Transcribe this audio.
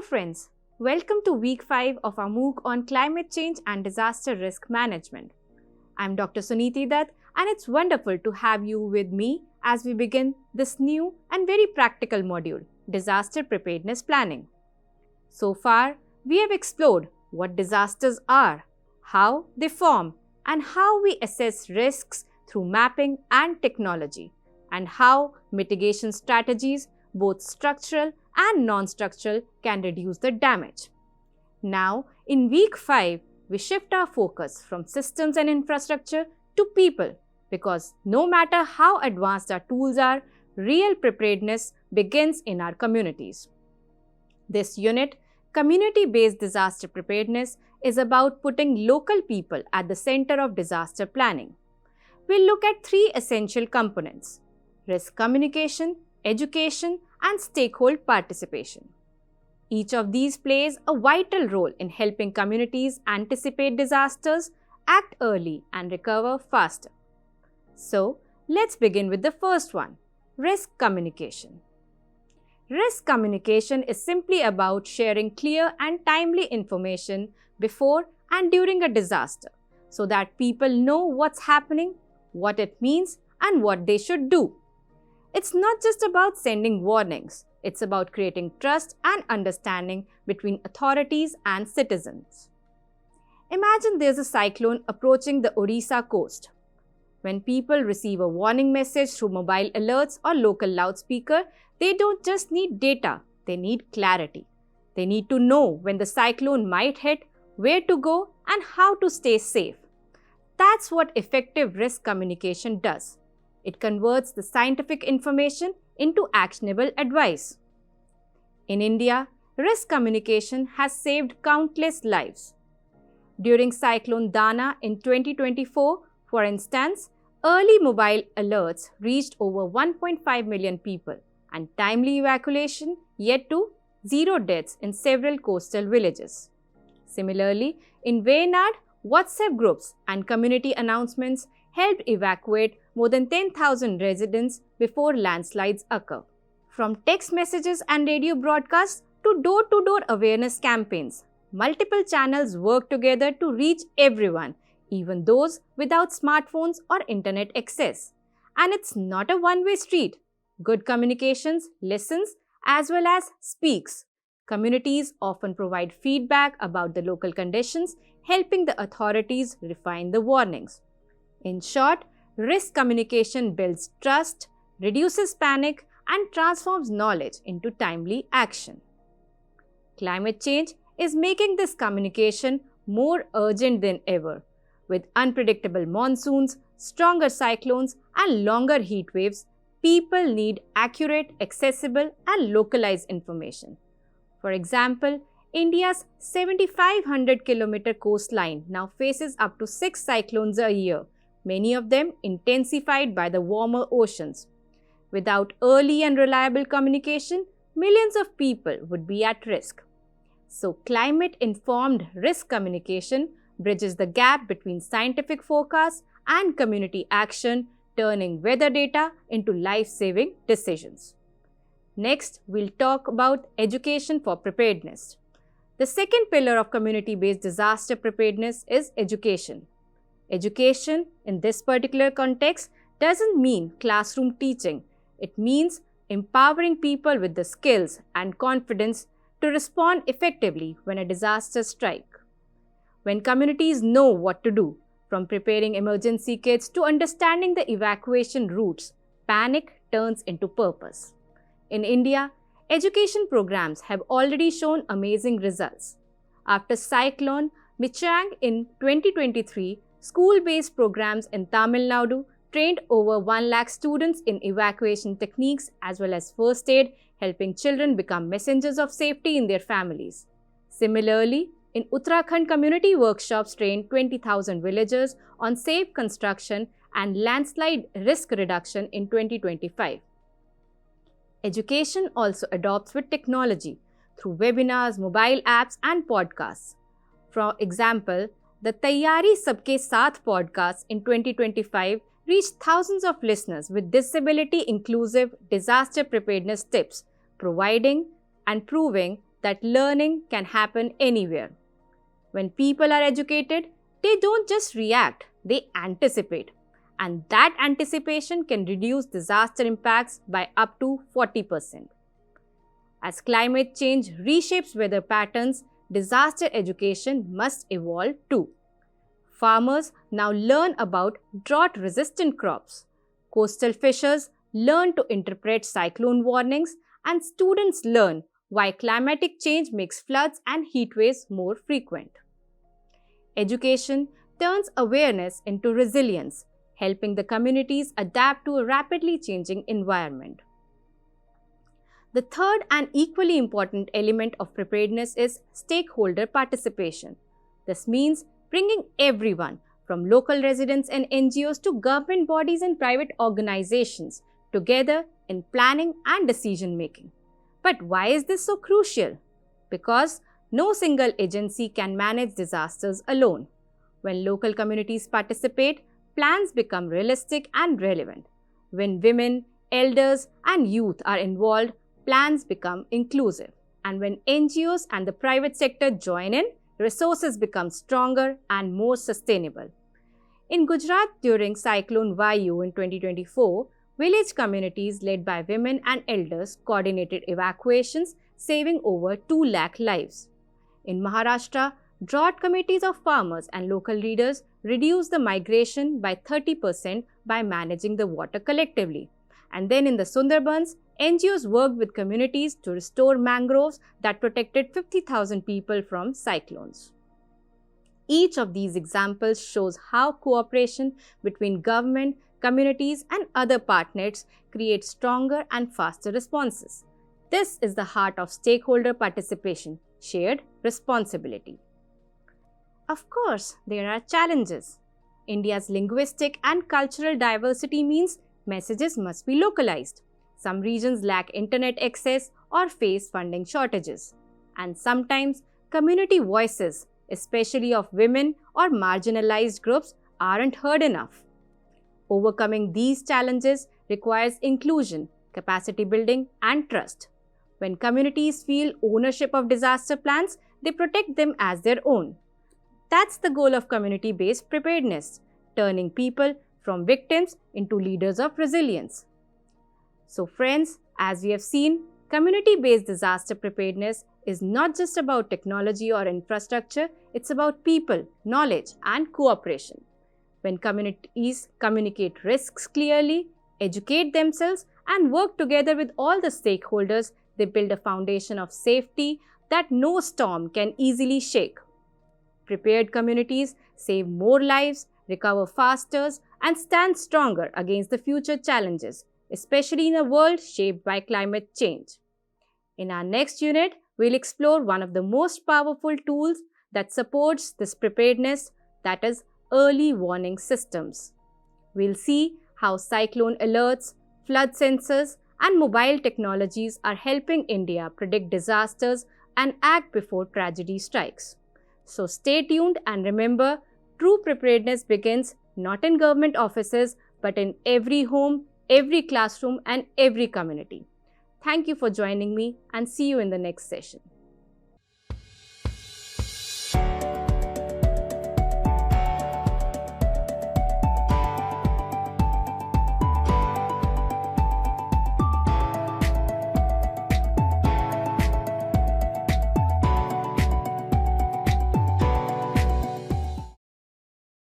friends, welcome to week 5 of our MOOC on climate change and disaster risk management. I'm Dr. Suniti Dutt and it's wonderful to have you with me as we begin this new and very practical module, Disaster Preparedness Planning. So far, we have explored what disasters are, how they form, and how we assess risks through mapping and technology, and how mitigation strategies, both structural and non-structural, can reduce the damage. Now, in week 5, we shift our focus from systems and infrastructure to people, because no matter how advanced our tools are, real preparedness begins in our communities. This unit, Community-Based Disaster Preparedness, is about putting local people at the center of disaster planning. We'll look at 3 essential components: risk communication, education, and stakeholder participation. Each of these plays a vital role in helping communities anticipate disasters, act early, and recover faster. So, let's begin with the first one, risk communication. Risk communication is simply about sharing clear and timely information before and during a disaster so that people know what's happening, what it means, and what they should do. It's not just about sending warnings, it's about creating trust and understanding between authorities and citizens. Imagine there's a cyclone approaching the Odisha coast. When people receive a warning message through mobile alerts or local loudspeaker, they don't just need data, they need clarity. They need to know when the cyclone might hit, where to go, and how to stay safe. That's what effective risk communication does. It converts the scientific information into actionable advice. In India, risk communication has saved countless lives. During Cyclone Dana in 2024, for instance, early mobile alerts reached over 1.5 million people, and timely evacuation led to 0 deaths in several coastal villages. Similarly, in Wayanad, WhatsApp groups and community announcements helped evacuate more than 10,000 residents before landslides occur. From text messages and radio broadcasts to door-to-door awareness campaigns, multiple channels work together to reach everyone, even those without smartphones or internet access. And it's not a one-way street. Good communications listens as well as speaks. Communities often provide feedback about the local conditions, helping the authorities refine the warnings. In short, risk communication builds trust, reduces panic, and transforms knowledge into timely action. Climate change is making this communication more urgent than ever. With unpredictable monsoons, stronger cyclones, and longer heat waves, people need accurate, accessible, and localized information. For example, India's 7,500-kilometer coastline now faces up to 6 cyclones a year, many of them intensified by the warmer oceans. Without early and reliable communication, millions of people would be at risk. So, climate-informed risk communication bridges the gap between scientific forecasts and community action, turning weather data into life-saving decisions. Next, we'll talk about education for preparedness. The second pillar of community-based disaster preparedness is education. Education, in this particular context, doesn't mean classroom teaching. It means empowering people with the skills and confidence to respond effectively when a disaster strikes. When communities know what to do, from preparing emergency kits to understanding the evacuation routes, panic turns into purpose. In India, education programs have already shown amazing results. After Cyclone Michaung in 2023, school-based programs in Tamil Nadu trained over 1 lakh students in evacuation techniques as well as first aid, helping children become messengers of safety in their families. Similarly, in Uttarakhand, community workshops trained 20,000 villagers on safe construction and landslide risk reduction in 2025. Education also adopts with technology through webinars, mobile apps, and podcasts. For example, the Taiyari Sabke Saath podcast in 2025 reached thousands of listeners with disability-inclusive disaster preparedness tips, providing and proving that learning can happen anywhere. When people are educated, they don't just react, they anticipate. And that anticipation can reduce disaster impacts by up to 40%. As climate change reshapes weather patterns, disaster education must evolve too. Farmers now learn about drought-resistant crops. Coastal fishers learn to interpret cyclone warnings, and students learn why climatic change makes floods and heat waves more frequent. Education turns awareness into resilience, helping the communities adapt to a rapidly changing environment. The third and equally important element of preparedness is stakeholder participation. This means bringing everyone, from local residents and NGOs to government bodies and private organizations, together in planning and decision making. But why is this so crucial? Because no single agency can manage disasters alone. When local communities participate, plans become realistic and relevant. When women, elders, and youth are involved, plans become inclusive. And when NGOs and the private sector join in, resources become stronger and more sustainable. In Gujarat during Cyclone Vayu in 2024, village communities led by women and elders coordinated evacuations, saving over 2 lakh lives. In Maharashtra, drought committees of farmers and local leaders reduced the migration by 30% by managing the water collectively. And then in the Sundarbans, NGOs worked with communities to restore mangroves that protected 50,000 people from cyclones. Each of these examples shows how cooperation between government, communities, and other partners creates stronger and faster responses. This is the heart of stakeholder participation, shared responsibility. Of course, there are challenges. India's linguistic and cultural diversity means messages must be localized. Some regions lack internet access or face funding shortages. And sometimes community voices, especially of women or marginalized groups, aren't heard enough. Overcoming these challenges requires inclusion, capacity building, and trust. When communities feel ownership of disaster plans, they protect them as their own. That's the goal of community-based preparedness, turning people from victims into leaders of resilience. So friends, as we have seen, community-based disaster preparedness is not just about technology or infrastructure, it's about people, knowledge, and cooperation. When communities communicate risks clearly, educate themselves, and work together with all the stakeholders, they build a foundation of safety that no storm can easily shake. Prepared communities save more lives, recover faster, and stand stronger against the future challenges, especially in a world shaped by climate change. In our next unit, we'll explore one of the most powerful tools that supports this preparedness, that is early warning systems. We'll see how cyclone alerts, flood sensors, and mobile technologies are helping India predict disasters and act before tragedy strikes. So stay tuned and remember, true preparedness begins not in government offices but in every home, every classroom, and every community. Thank you for joining me and see you in the next session.